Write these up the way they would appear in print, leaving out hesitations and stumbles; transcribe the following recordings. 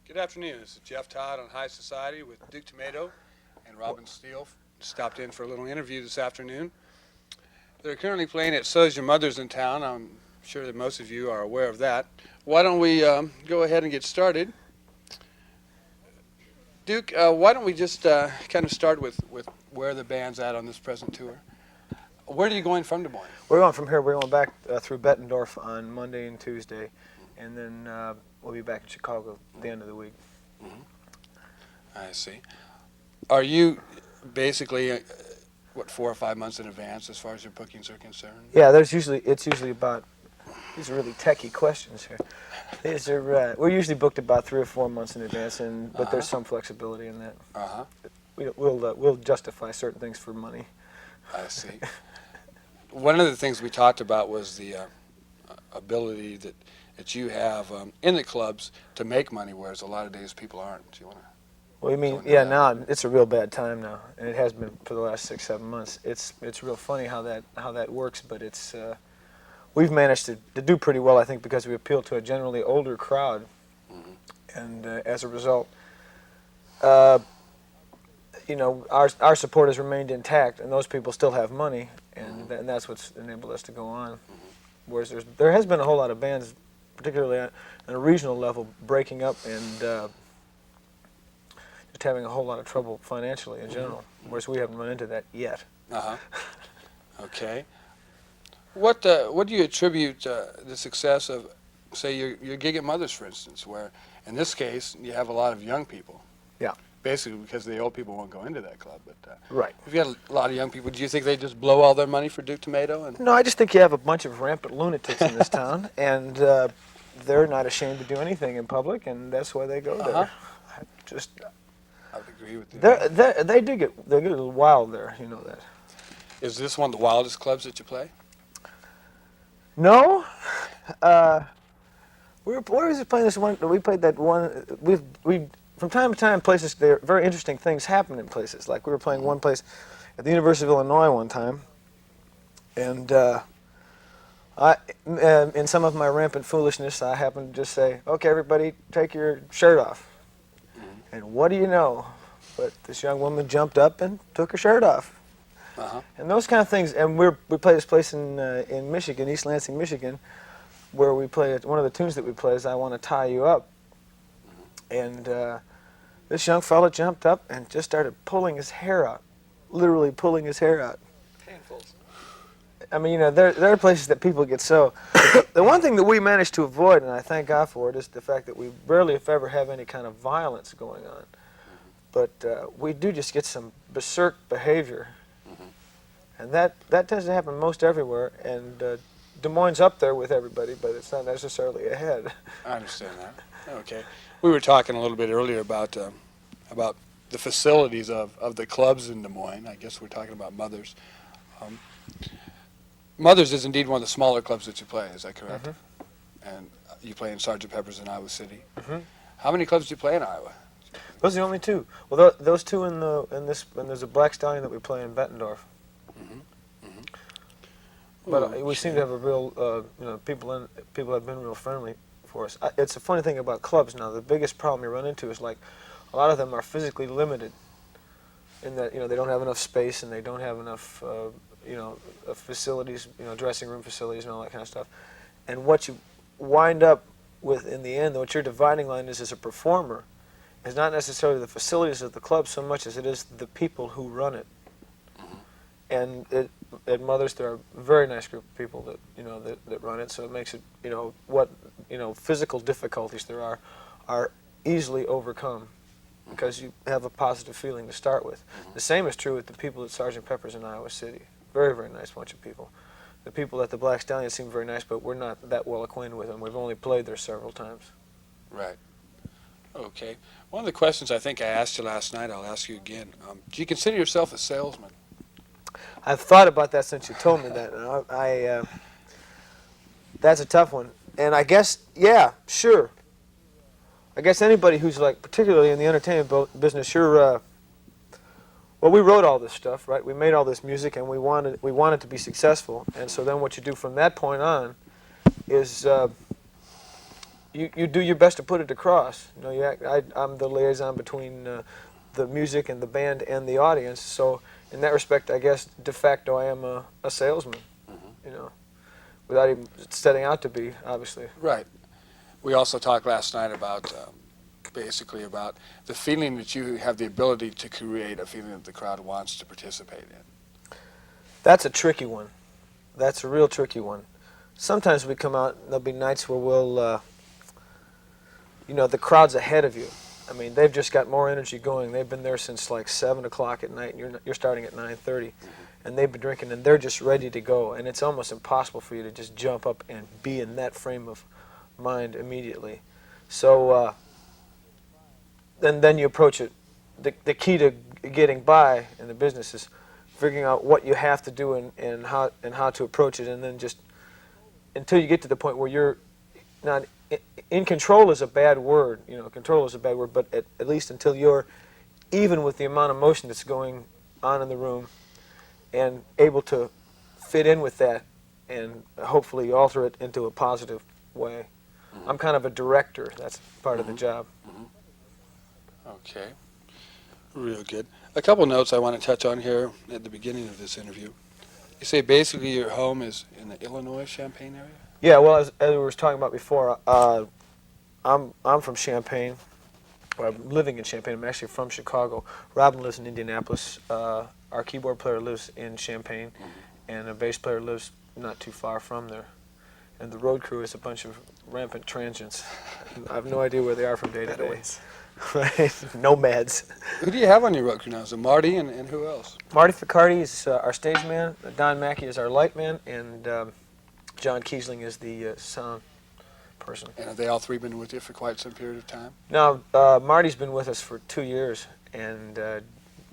Good afternoon. This is Jeff Todd on High Society with Duke Tomato and Robin Steele. Stopped in for a little interview this afternoon. They're currently playing at So's Your Mother's in town. I'm sure that most of you are aware of that. Why don't we go ahead and get started? Duke, why don't we just kind of start with where the band's at on this present tour? Where are you going from Des Moines? We're going from here. We're going back through Bettendorf on Monday and Tuesday, and then we'll be back in Chicago at the end of the week. Mm-hmm. I see. Are you basically, 4 or 5 months in advance as far as your bookings are concerned? Yeah, it's usually about. These are really techie questions here. These are we're usually booked about 3 or 4 months in advance, but there's some flexibility in that. We'll justify certain things for money. I see. One of the things we talked about was the ability that you have in the clubs to make money, whereas a lot of days people aren't. Do you want to? Well, you mean, yeah, now it's a real bad time now, and it has been for the last 6, 7 months. It's real funny how that works, but it's we've managed to do pretty well, I think, because we appeal to a generally older crowd, and as a result, our support has remained intact, and those people still have money, and that's what's enabled us to go on. Whereas there has been a whole lot of bands, particularly on a regional level, breaking up and just having a whole lot of trouble financially in general, whereas we haven't run into that yet. Okay. What do you attribute the success of, say, your gig at Mother's, for instance, where in this case you have a lot of young people? Yeah. Basically because the old people won't go into that club. But right. If you got a lot of young people, do you think they just blow all their money for Duke Tomato? No, I just think you have a bunch of rampant lunatics in this town, and they're not ashamed to do anything in public, and that's why they go there. I would agree with you. They get a little wild there, you know that. Is this one of the wildest clubs that you play? No. Where was it playing this one? We played that one. We from time to time places. There very interesting things happen in places. Like we were playing one place at the University of Illinois one time, and in some of my rampant foolishness, I happened to just say, "Okay, everybody, take your shirt off." And what do you know? But this young woman jumped up and took her shirt off. And those kind of things. And we play this place in Michigan, East Lansing, Michigan, where we play one of the tunes that we play is "I Want to Tie You Up." And this young fella jumped up and just started pulling his hair out, literally pulling his hair out. Painful. I mean, there are places that people get so. The one thing that we managed to avoid, and I thank God for it, is the fact that we rarely, if ever, have any kind of violence going on. But we do just get some berserk behavior, and that tends to happen most everywhere. And Des Moines up there with everybody, but it's not necessarily ahead. I understand that. Okay. We were talking a little bit earlier about the facilities of the clubs in Des Moines. I guess we're talking about Mother's. Mother's is indeed one of the smaller clubs that you play. Is that correct? And you play in Sgt. Pepper's in Iowa City. How many clubs do you play in Iowa? Those are the only two. Well, those two and there's a Black Stallion that we play in Bettendorf. But we seem to have a real, people have been real friendly for us. It's a funny thing about clubs now. The biggest problem you run into is like a lot of them are physically limited in that they don't have enough space and they don't have enough facilities, dressing room facilities and all that kind of stuff. And what you wind up with in the end, what your dividing line is as a performer, is not necessarily the facilities of the club so much as it is the people who run it. And at Mother's, there are a very nice group of people that run it, so it makes it what physical difficulties there are easily overcome because you have a positive feeling to start with. The same is true with the people at Sgt. Pepper's in Iowa City. Very, very nice bunch of people. The people at the Black Stallion seem very nice, but we're not that well acquainted with them. We've only played there several times. Right. Okay. One of the questions I think I asked you last night, I'll ask you again. Do you consider yourself a salesman? I've thought about that since you told me that. That's a tough one. And I guess, yeah, sure. I guess anybody who's like, particularly in the entertainment business, you're, well, we wrote all this stuff, right? We made all this music, and we wanted to be successful. And so then what you do from that point on is you do your best to put it across. You know, I'm the liaison between the music and the band and the audience. So in that respect, I guess de facto I am a salesman. You know, without even setting out to be, obviously. Right. We also talked last night about basically about the feeling that you have the ability to create a feeling that the crowd wants to participate in. That's a tricky one. That's a real tricky one. Sometimes we come out, there'll be nights where we'll, you know, the crowd's ahead of you. I mean, they've just got more energy going. They've been there since like 7 o'clock at night, and you're starting at 9:30. And they've been drinking, and they're just ready to go. And it's almost impossible for you to just jump up and be in that frame of mind immediately. So, and then you approach it. The key to getting by in the business is figuring out what you have to do and how to approach it, and then just until you get to the point where you're not in control is a bad word. You know, control is a bad word, but at least until you're even with the amount of motion that's going on in the room and able to fit in with that and hopefully alter it into a positive way. I'm kind of a director. That's part of the job. Okay. Real good. A couple notes I want to touch on here at the beginning of this interview. You say basically your home is in the Illinois Champaign area? Yeah, well, as we were talking about before, I'm from Champaign. Well, I'm living in Champaign. I'm actually from Chicago. Robin lives in Indianapolis. Our keyboard player lives in Champaign, and a bass player lives not too far from there. And the road crew is a bunch of rampant transients. I have no idea where they are from day to day. Right? Nomads. Who do you have on your road crew now? Is it Marty and who else? Marty Ficardi is our stage man. Don Mackey is our light man, and John Kiesling is the sound person. And have they all three been with you for quite some period of time? Now, Marty's been with us for 2 years, and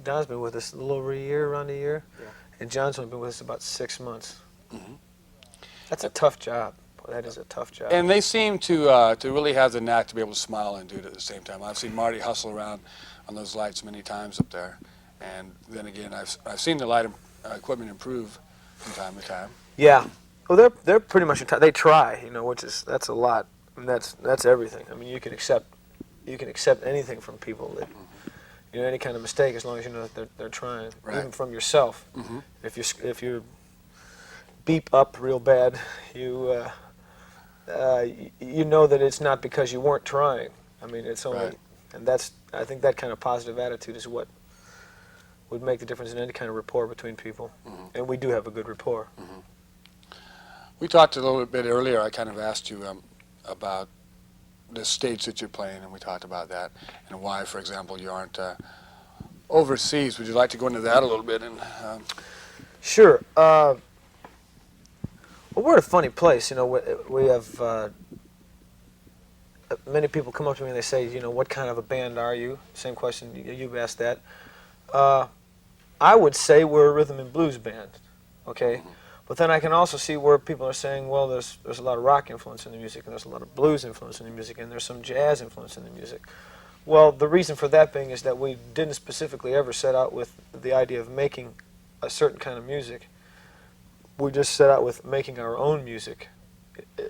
Don's been with us a little over a year, around a year, and John's only been with us about 6 months. That's a tough job. Boy, that is a tough job. And they seem to really have the knack to be able to smile and do it at the same time. I've seen Marty hustle around on those lights many times up there, and then again, I've seen the light equipment improve from time to time. Yeah, well, they're pretty much they try, you know, that's a lot. I mean, that's everything. I mean, you can accept anything from people that, you know, any kind of mistake as long as you know that they're trying, even from yourself. If you beep up real bad, you know that it's not because you weren't trying. I mean, it's only, and I think that kind of positive attitude is what would make the difference in any kind of rapport between people. And we do have a good rapport. We talked a little bit earlier. I kind of asked you about the stage that you're playing, and we talked about that and why, for example, you aren't overseas. Would you like to go into that a little bit? And Sure. Well, we're at a funny place. You know, we have many people come up to me and they say, you know, what kind of a band are you? Same question, you've asked that. I would say we're a rhythm and blues band, okay? But then I can also see where people are saying, well, there's a lot of rock influence in the music, and there's a lot of blues influence in the music, and there's some jazz influence in the music. Well, the reason for that being is that we didn't specifically ever set out with the idea of making a certain kind of music. We just set out with making our own music,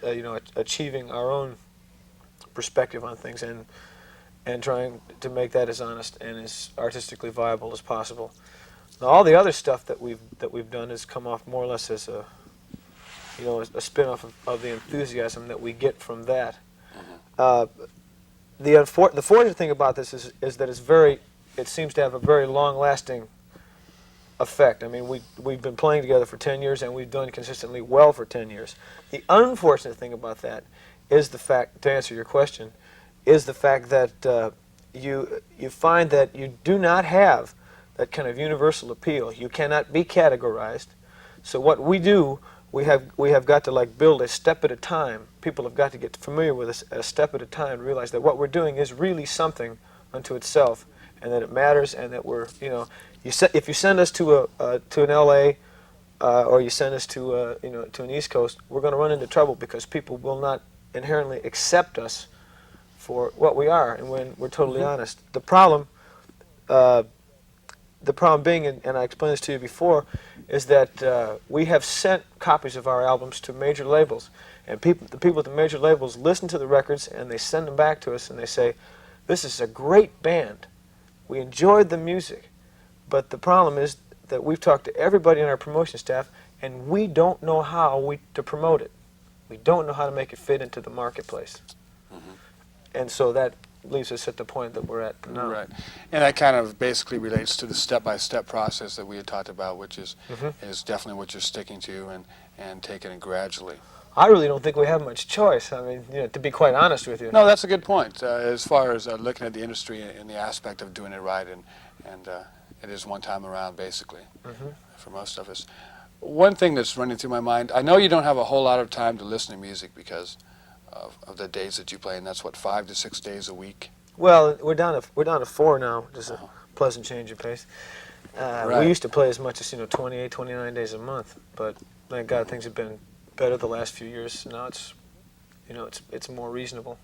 you know, achieving our own perspective on things, and trying to make that as honest and as artistically viable as possible. Now, all the other stuff that we've done has come off more or less as a, you know, a spin-off of the enthusiasm that we get from that. The fortunate thing about this is that it seems to have a very long-lasting effect. I mean, we've been playing together for 10 years, and we've done consistently well for 10 years. The unfortunate thing about that is the fact, to answer your question, is the fact that you find that you do not have that kind of universal appeal. You cannot be categorized. So what we do, we have got to like build a step at a time. People have got to get familiar with us a step at a time, realize that what we're doing is really something unto itself, and that it matters, and that we're, you know, if you send us to an LA or you send us to you know, to an East Coast, we're going to run into trouble because people will not inherently accept us for what we are, and when we're totally honest. The problem the problem being, and I explained this to you before, is that we have sent copies of our albums to major labels, and the people at the major labels listen to the records and they send them back to us and they say, "This is a great band. We enjoyed the music, but the problem is that we've talked to everybody in our promotion staff and we don't know how to promote it. We don't know how to make it fit into the marketplace." And so that leaves us at the point that we're at now. Right. And that kind of basically relates to the step-by-step process that we had talked about, which is definitely what you're sticking to and taking it gradually. I really don't think we have much choice. I mean, to be quite honest with you. No, that's a good point. As far as looking at the industry in the aspect of doing it right, and it is one time around, basically, for most of us. One thing that's running through my mind, I know you don't have a whole lot of time to listen to music because of the days that you play, and that's what, 5 to 6 days a week? Well, we're down to 4 now, just a pleasant change of pace. Right. We used to play as much as 28, 29 days a month, but thank God things have been better the last few years. Now it's it's more reasonable.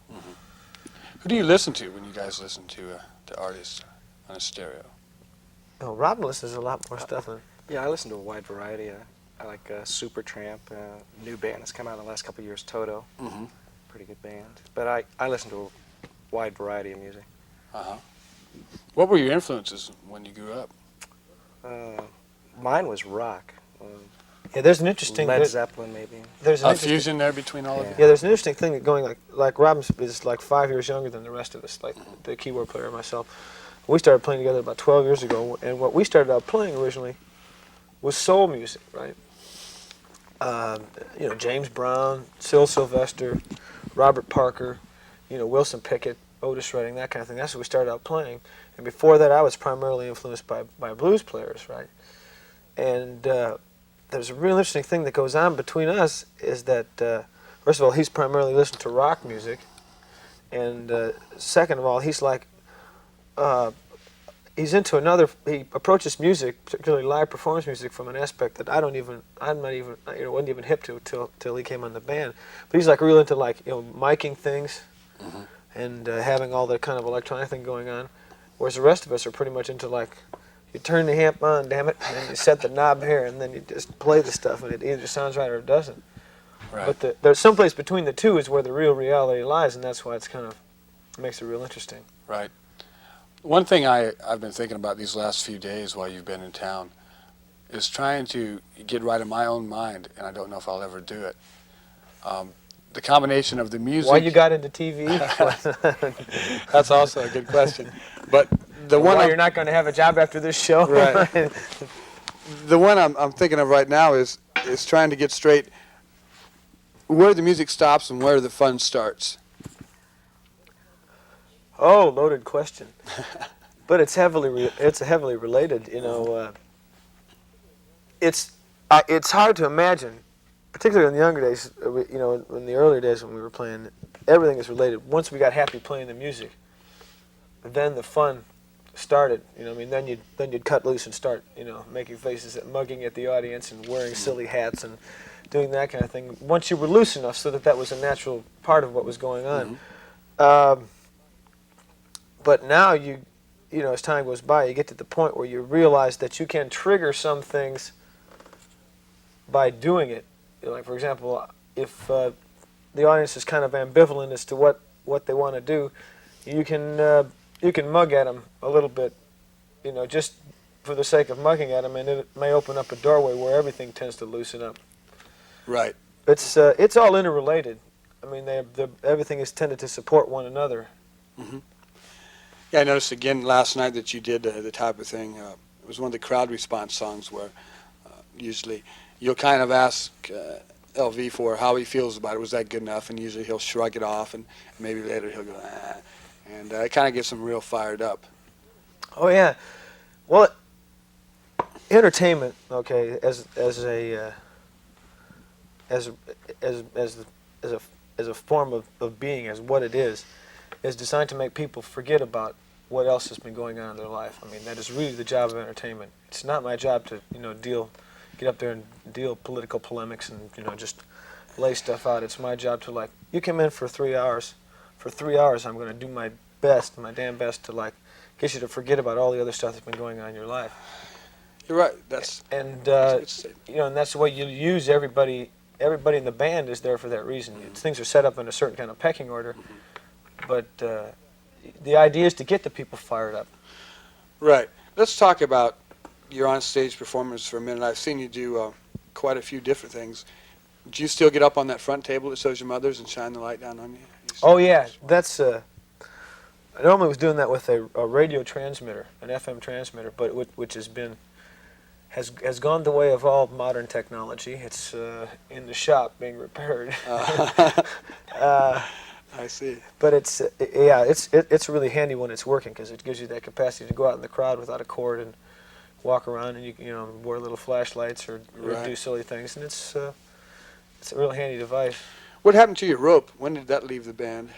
Who do you listen to when you guys listen to artists on a stereo? Oh, Robin listens to a lot more stuff than. Yeah, I listen to a wide variety. I like Supertramp, new band that's come out in the last couple of years, Toto. Pretty good band. But I listen to a wide variety of music. What were your influences when you grew up? Mine was rock. Yeah, there's an interesting. Led Zeppelin, maybe. There's A fusion there between all of you? Yeah, there's an interesting thing that going like Robin is like 5 years younger than the rest of us, like the keyboard player and myself. We started playing together about 12 years ago, and what we started out playing originally was soul music, right? James Brown, Syl Sylvester, Robert Parker, Wilson Pickett, Otis Redding, that kind of thing. That's what we started out playing. And before that, I was primarily influenced by blues players, right? And there's a real interesting thing that goes on between us is that, first of all, he's primarily listened to rock music, and second of all, he's like, he's into he approaches music, particularly live performance music, from an aspect that wasn't even hip to till he came on the band. But he's like real into miking things and having all that kind of electronic thing going on, whereas the rest of us are pretty much into you turn the amp on, damn it, and then you set the knob here, and then you just play the stuff, and it either sounds right or it doesn't. Right. But there's someplace between the two is where the real reality lies, and that's why it makes it real interesting. Right. One thing I've been thinking about these last few days while you've been in town is trying to get right in my own mind, and I don't know if I'll ever do it. The combination of the music... Why you got into TV? That's also a good question. But the one why you're not going to have a job after this show? Right. The one I'm thinking of right now is trying to get straight where the music stops and where the fun starts. Oh, loaded question. But it's heavily related. It's hard to imagine, particularly in the younger days. In the earlier days when we were playing, everything is related. Once we got happy playing the music, then the fun started. Then you'd cut loose and start, making faces at mugging at the audience and wearing silly hats and doing that kind of thing. Once you were loose enough so that was a natural part of what was going on. But now as time goes by, you get to the point where you realize that you can trigger some things by doing it. Like, for example, if the audience is kind of ambivalent as to what they want to do, you can mug at them a little bit, just for the sake of mugging at them, and it may open up a doorway where everything tends to loosen up. Right. It's all interrelated. I mean, everything is tended to support one another. Yeah, I noticed again last night that you did the type of thing. It was one of the crowd response songs where usually you'll kind of ask LV for how he feels about it. Was that good enough? And usually he'll shrug it off, and maybe later he'll go, ah. And it kind of gets him real fired up. Oh yeah, well, entertainment, okay, as a form of being, as what it is designed to make people forget about what else has been going on in their life. I mean, that is really the job of entertainment. It's not my job to, get up there and deal political polemics and, just lay stuff out. It's my job to, you come in for 3 hours. For 3 hours, I'm going to do my damn best to, gets you to forget about all the other stuff that's been going on in your life. You're right. That's And a good statement. you know, and that's the way you use everybody. Everybody in the band is there for that reason. Things are set up in a certain kind of pecking order, but the idea is to get the people fired up. Right. Let's talk about your on-stage performance for a minute. I've seen you do quite a few different things. Do you still get up on that front table that shows your mother's and shine the light down on you? Oh yeah, that's. I normally was doing that with a radio transmitter, an FM transmitter, but which has gone the way of all modern technology. It's in the shop being repaired. I see. But it's really handy when it's working because it gives you that capacity to go out in the crowd without a cord and walk around, and you know, wear little flashlights or Right. do silly things, and it's a real handy device. What happened to your rope? When did that leave the band?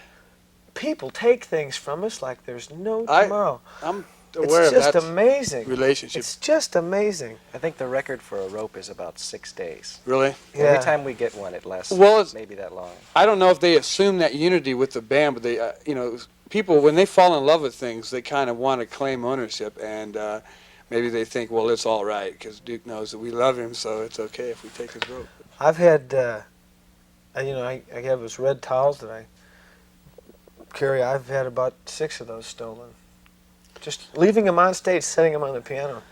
People take things from us like there's no I- tomorrow. I'm aware It's of just that amazing. relationship. It's just amazing. I think the record for a rope is about 6 days. Really? Yeah. Every time we get one, it lasts Well, it's- maybe that long. I don't know if they assume that unity with the band, but they, you know, people, when they fall in love with things, they kind of want to claim ownership, and maybe they think, well, it's all right, because Duke knows that we love him, so it's okay if we take his rope. I've had, I have those red towels that I carry. I've had about 6 of those stolen. Just leaving them on stage, setting them on the piano.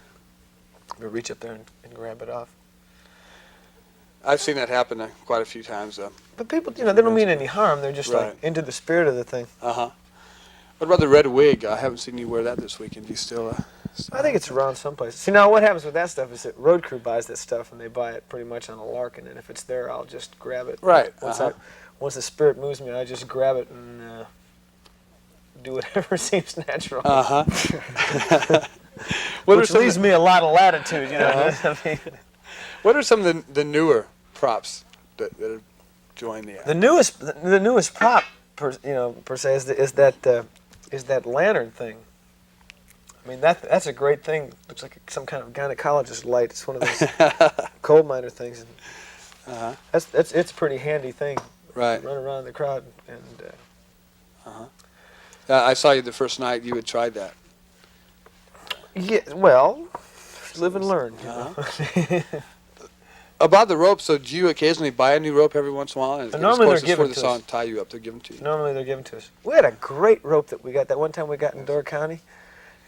We reach up there and grab it off. I've seen that happen quite a few times. But people, you know, they don't mean any harm. They're just Right. like into the spirit of the thing. Uh-huh. What about the red wig? I haven't seen you wear that this weekend. Do you still? I think it's around someplace. See, now what happens with that stuff is that road crew buys that stuff and they buy it pretty much on a lark, and if it's there, I'll just grab it. Right, Once the spirit moves me, I just grab it and do whatever seems natural. Uh-huh. Which leaves me a lot of latitude, you know. Uh-huh. I mean, What are some of the newer props that have joined the act? the newest prop, per se, is that lantern thing. I mean, that's a great thing. Looks like some kind of gynecologist light. It's one of those coal miner things. Uh-huh. It's a pretty handy thing. Right. Run around the crowd and. I saw you the first night. You had tried that. Yeah, well, live and learn. You know? About the rope, so do you occasionally buy a new rope every once in a while? And Normally of course, they're it's for given the to song us. tie you up. They're given to you. Normally they're given to us. We had a great rope that we got that one time we got in Door County.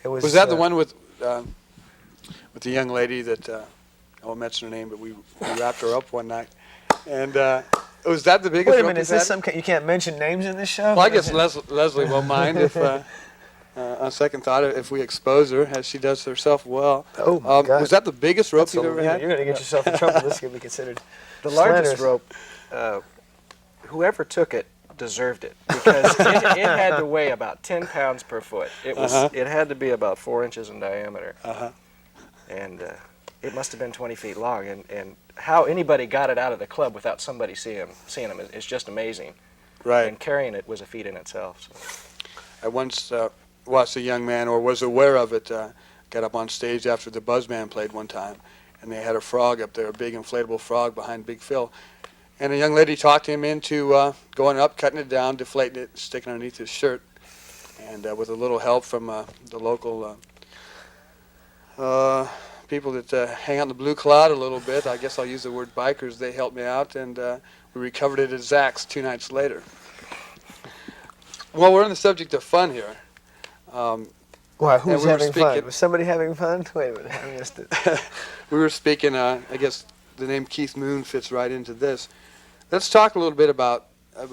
It was. Was that the one with the young lady that I won't mention her name, but we wrapped her up one night, and was that the biggest? Wait a rope minute, is you've this had? you can't mention names in this show? Well, I guess Leslie won't mind if, on second thought, if we expose her, as she does herself well. Oh my God. Was that the biggest rope That's you've ever you're had? going to get yourself in trouble. This could be considered The largest slanderous. rope, whoever took it deserved it because it had to weigh about 10 pounds per foot. It was. It had to be about 4 inches in diameter, and it must have been 20 feet long. And how anybody got it out of the club without somebody seeing them is just amazing. Right. And carrying it was a feat in itself. So. I once watched a young man, or was aware of it, got up on stage after the Buzzman played one time, and they had a frog up there, a big inflatable frog behind Big Phil. And a young lady talked him into going up, cutting it down, deflating it, sticking it underneath his shirt. And with a little help from the local people that hang out in the Blue Cloud a little bit, I guess I'll use the word bikers, they helped me out, and we recovered it at Zach's 2 nights later. Well, we're on the subject of fun here. Why? Who's we were having fun? speaking- Was somebody having fun? Wait a minute, I missed it. We were speaking, I guess the name Keith Moon fits right into this. Let's talk a little bit about the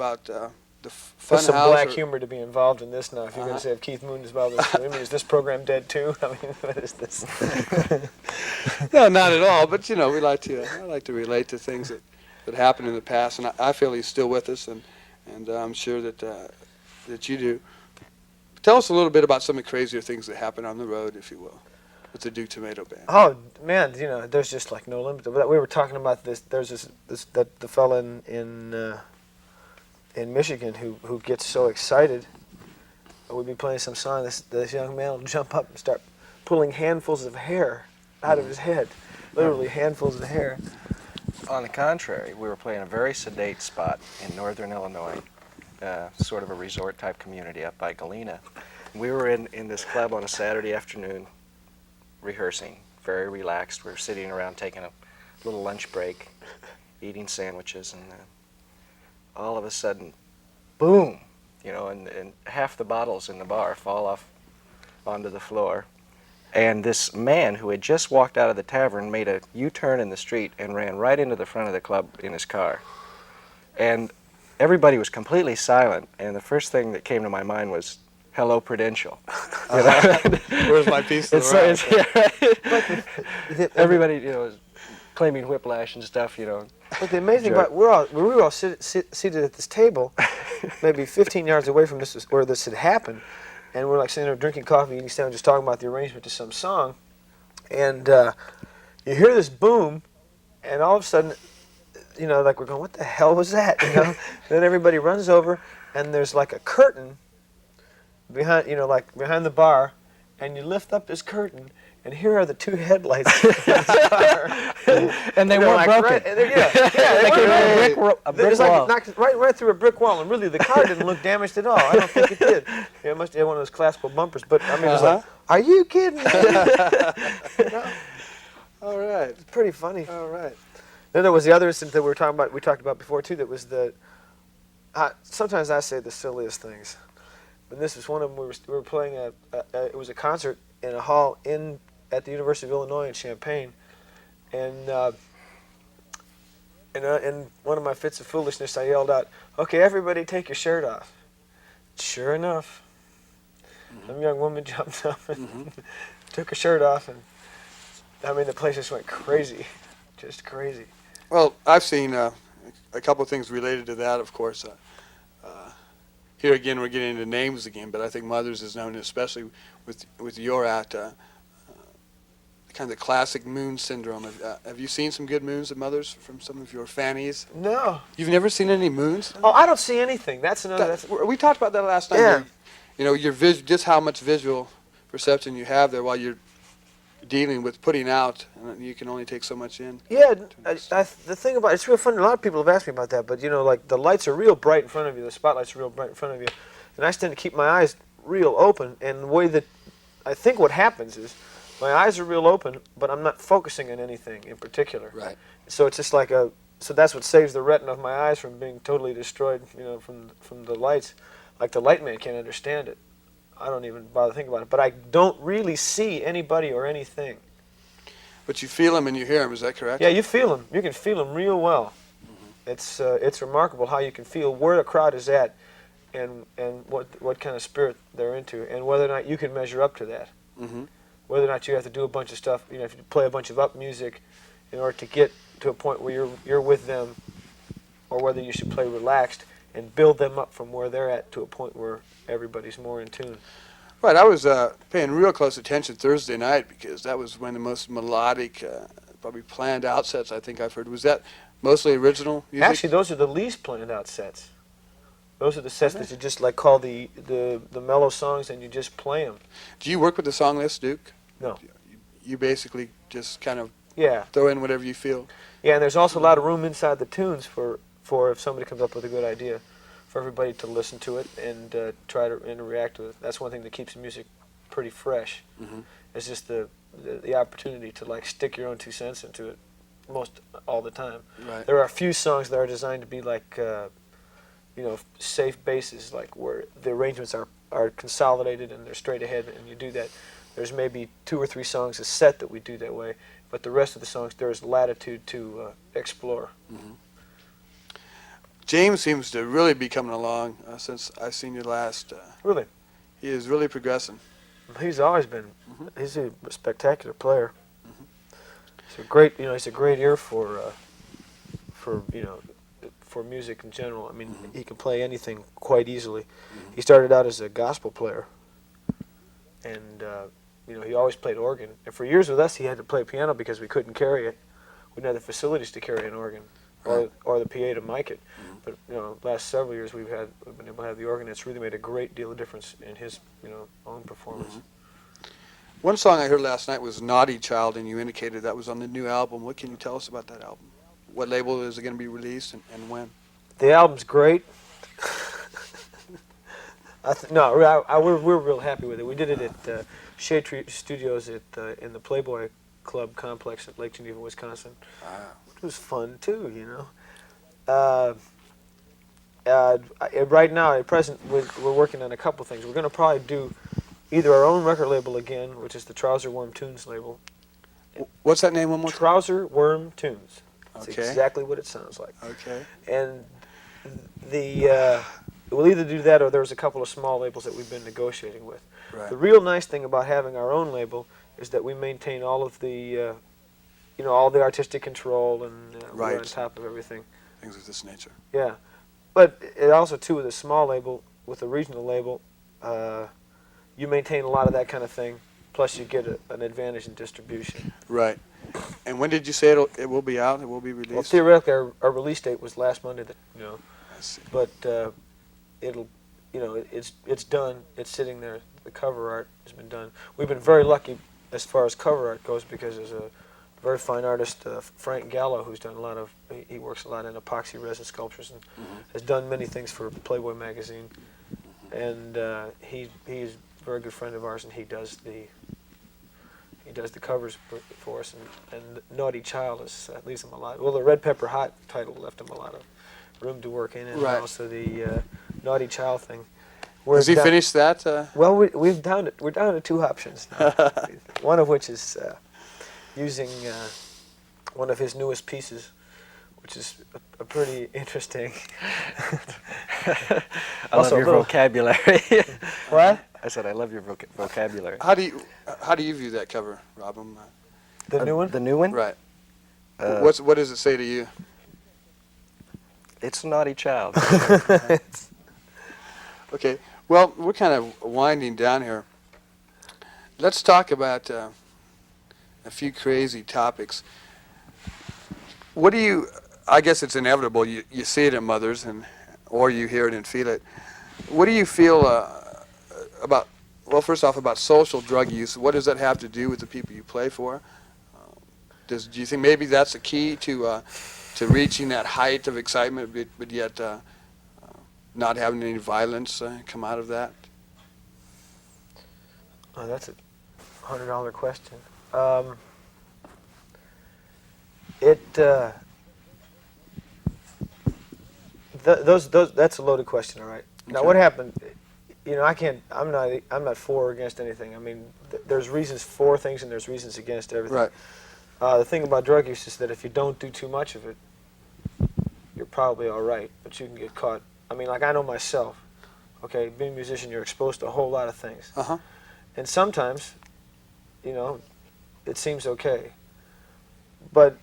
fun There's some house. black humor to be involved in this now. If you're going to say if Keith Moon is involved in this, I mean, is this program dead too? I mean, what is this? No, not at all. But I like to relate to things that happened in the past, and I feel he's still with us, and I'm sure that you do. Tell us a little bit about some of the crazier things that happened on the road, if you will, with the Duke Tomato Band. Oh man, there's just like no limit. We were talking about this. There's the fella in Michigan who gets so excited. We'd be playing some song. This young man will jump up and start pulling handfuls of hair out of his head, literally handfuls of hair. On the contrary, we were playing a very sedate spot in northern Illinois, sort of a resort-type community up by Galena. we were in this club on a Saturday afternoon rehearsing, very relaxed. We were sitting around taking a little lunch break, eating sandwiches, and all of a sudden, boom, you know, and half the bottles in the bar fall off onto the floor. And this man who had just walked out of the tavern made a U-turn in the street and ran right into the front of the club in his car. And everybody was completely silent, and the first thing that came to my mind was, "Hello, Prudential." You know? Where's my piece of the It's- rock? yeah, right. Everybody, you know, is claiming whiplash and stuff, you know. But the amazing Jerk. about we were all seated at this table, maybe 15 yards away from where this had happened, and we're like sitting there drinking coffee, eating sandwiches, just talking about the arrangement to some song, and you hear this boom, and all of a sudden, you know, like we're going, "What the hell was that?" You know. Then everybody runs over, and there's like a curtain behind, you know, like behind the bar, and you lift up this curtain. And here are the two headlights in this car. And they You know, weren't like, broken. Right, they They weren't came broken. from a brick It's like wall. it knocked right through a brick wall, and really the car didn't look damaged at all. I don't think it did. Yeah, it must have had one of those collapsible bumpers. But I mean, it was like, "Are you kidding me?" You know? All right. It's pretty funny. All right. Then there was the other incident that we talked about before too. That was sometimes I say the silliest things, but this was one of them. We were playing it was a concert in a hall at the University of Illinois in Champaign, and in one of my fits of foolishness, I yelled out, "Okay, everybody, take your shirt off." Sure enough, some young woman jumped up and took her shirt off, and I mean the place just went crazy, just crazy. Well, I've seen a couple of things related to that, of course. Here again, we're getting into names again, but I think Mothers is known, especially with your act, kind of the classic moon syndrome. Have you seen some good moons at Mothers from some of your fannies? No. You've never seen any moons? Oh, I don't see anything. That's another. We talked about that last night. Yeah. You know, just how much visual perception you have there while you're dealing with putting out, and you can only take so much in. Yeah, the thing about it's real funny. A lot of people have asked me about that, but you know, like the lights are real bright in front of you, the spotlights are real bright in front of you, and I tend to keep my eyes real open. And the way that I think what happens is my eyes are real open, but I'm not focusing on anything in particular. Right. So it's just like so that's what saves the retina of my eyes from being totally destroyed, you know, from the lights. Like the light man can't understand it. I don't even bother thinking about it. But I don't really see anybody or anything. But you feel them and you hear them, is that correct? Yeah, you feel them. You can feel them real well. It's remarkable how you can feel where a crowd is at, and what kind of spirit they're into, and whether or not you can measure up to that. Mm-hmm. Whether or not you have to do a bunch of stuff, you know, if you play a bunch of up music in order to get to a point where you're with them, or whether you should play relaxed and build them up from where they're at to a point where everybody's more in tune. Right, I was paying real close attention Thursday night because that was one of the most melodic, probably planned out sets I think I've heard. Was that mostly original music? Actually, those are the least planned out sets. Those are the sets that you just like call the mellow songs, and you just play them. Do you work with the song list, Duke? No. You basically just kind of Yeah. throw in whatever you feel. Yeah, and there's also a lot of room inside the tunes for if somebody comes up with a good idea, for everybody to listen to it and try to react to it. That's one thing that keeps the music pretty fresh. Mm-hmm. It's just the opportunity to like stick your own 2 cents into it most all the time. Right. There are a few songs that are designed to be like you know, safe bases, like where the arrangements are consolidated and they're straight ahead, and you do that. There's maybe 2 or 3 songs a set that we do that way, but the rest of the songs there's latitude to explore. Mm-hmm. James seems to really be coming along since I've seen you last. Really, He is really progressing. he's always been. Mhm. He's a spectacular player. Mhm. He's a great, you know, he's a great ear for you know, for music in general. I mean, Mhm. he can play anything quite easily. Mhm. He started out as a gospel player, and you know, he always played organ. And for years with us, he had to play piano because we couldn't carry it. We didn't have the facilities to carry an organ, Right. or the PA to mic it. Mhm. But you know, last several years we've been able to have the organ. It's really made a great deal of difference in his, you know, own performance. Mhm. One song I heard last night was Naughty Child, and you indicated that was on the new album. What can you tell us about that album? What label is it going to be released, and when? The album's great. No, we're real happy with it. We did it at Shade Tree Studios in the Playboy Club complex at Lake Geneva, Wisconsin. Wow. It was fun too, you know. Right now, at present, we're working on a couple things. We're going to probably do either our own record label again, which is the Trouser Worm Tunes label. What's that name one more time? Trouser Worm Tunes. That's Okay. exactly what it sounds like. Okay. And we'll either do that or there's a couple of small labels that we've been negotiating with. Right. The real nice thing about having our own label is that we maintain all of the, all the artistic control, and we're on Right. top of everything. Things of this nature. Yeah, but it also too with a small label, with a regional label, you maintain a lot of that kind of thing. Plus, you get an advantage in distribution. Right. And when did you say it will be out? It will be released? Well, theoretically, our release date was last Monday. I see. But it'll, it's done. It's sitting there. The cover art has been done. We've been very lucky as far as cover art goes because there's a very fine artist, Frank Gallo, who's done a lot of. He works a lot in epoxy resin sculptures and has done many things for Playboy magazine. And he's a very good friend of ours, and he does the covers for us. And Naughty Child leaves him a lot. Well, the Red Pepper Hot title left him a lot of room to work in, and Right. also the Naughty Child thing. Has he finished that? Well, we're down to two options now. One of which is using one of his newest pieces, which is a pretty interesting. I love your vocabulary. What? I said I love your vocabulary. How do you view that cover, Robin? The new one? The new one? Right. What does it say to you? It's a Naughty Child. Okay. Well, we're kind of winding down here. Let's talk about a few crazy topics. What do you? I guess it's inevitable. You see it at Mothers, or you hear it and feel it. What do you feel about? Well, first off, about social drug use. What does that have to do with the people you play for? Do you think maybe that's the key to reaching that height of excitement, but yet not having any violence come out of that? Oh, that's a $100 question. That's a loaded question. All right. Now, Okay. what happened? I'm not for or against anything. I mean, there's reasons for things and there's reasons against everything. Right. The thing about drug use is that if you don't do too much of it, you're probably all right, but you can get caught. I mean, like I know myself. Okay, being a musician, you're exposed to a whole lot of things. Uh-huh. And sometimes, it seems okay. But,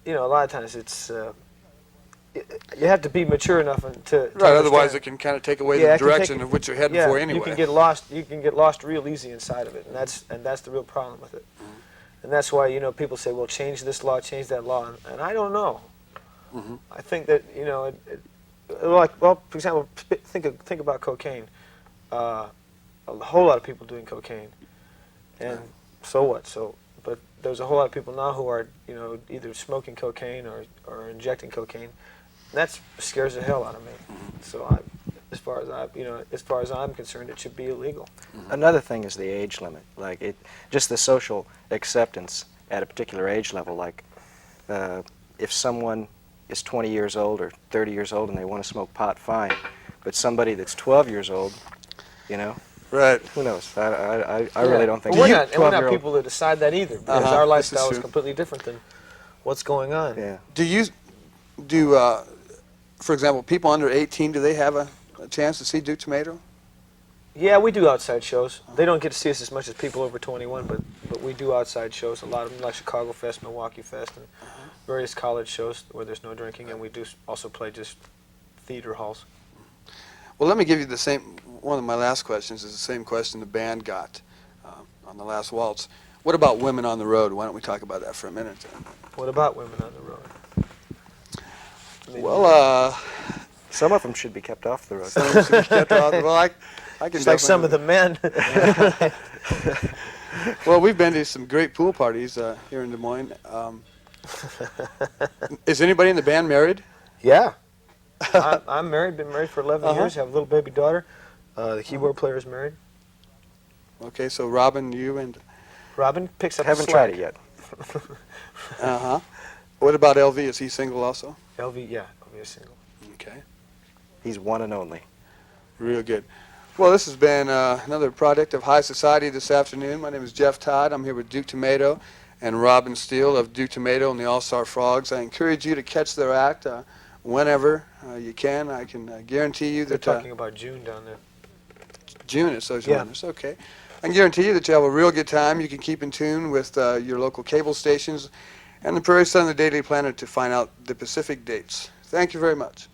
a lot of times it's, you have to be mature enough to Right. Otherwise, understand. it can kind of take away Yeah, the it can direction take- of which you're heading Yeah, for anyway. you can get lost. You can get lost real easy inside of it, and that's the real problem with it. And that's why people say, "Well, change this law, change that law," and I don't know. Mhm. I think that for example, think about cocaine. A whole lot of people doing cocaine, and so what? But there's a whole lot of people now who are either smoking cocaine or injecting cocaine. And that scares the hell out of me. So as far as I'm concerned, it should be illegal. Another thing is the age limit, like just the social acceptance at a particular age level. Like, if someone is 20 years old or 30 years old and they want to smoke pot, fine. But somebody that's 12 years old, Right. who knows? I really don't think. But we're not 12-year-old people to decide that either, because Uh-huh, our this lifestyle is is true. completely different than what's going on. Yeah. For example, people under 18, do they have a chance to see Duke Tomato? Yeah, we do outside shows. They don't get to see us as much as people over 21, but we do outside shows. A lot of them, like Chicago Fest, Milwaukee Fest, and various college shows where there's no drinking, and we do also play just theater halls. Well, let me give you the same. One of my last questions is the same question the band got on the last waltz. What about women on the road? Why don't we talk about that for a minute? What about women on the road? I mean, Well, Some of them should be kept off the road. some of them should be kept off. Well, I can it's like some of the men. Well, we've been to some great pool parties here in Des Moines. Is anybody in the band married? Yeah. I'm married, been married for 11 Uh-huh. years, have a little baby daughter. The keyboard player is married. Okay, so Robin, you and Robin picks up Haven't the slack. tried it yet. what about LV? Is he single also? LV, yeah, LV is single. Okay, He's one and only. real good. Well, this has been another product of High Society this afternoon. My name is Jeff Todd. I'm here with Duke Tomato and Robin Steele of Duke Tomato and the All-Star Frogs. I encourage you to catch their act whenever you can. I can guarantee you They're that talking about June down there. June at Social Yeah. Wonders. Okay. I can guarantee you that you have a real good time. You can keep in tune with your local cable stations and the Prairie Sun and the Daily Planet to find out the Pacific dates. Thank you very much.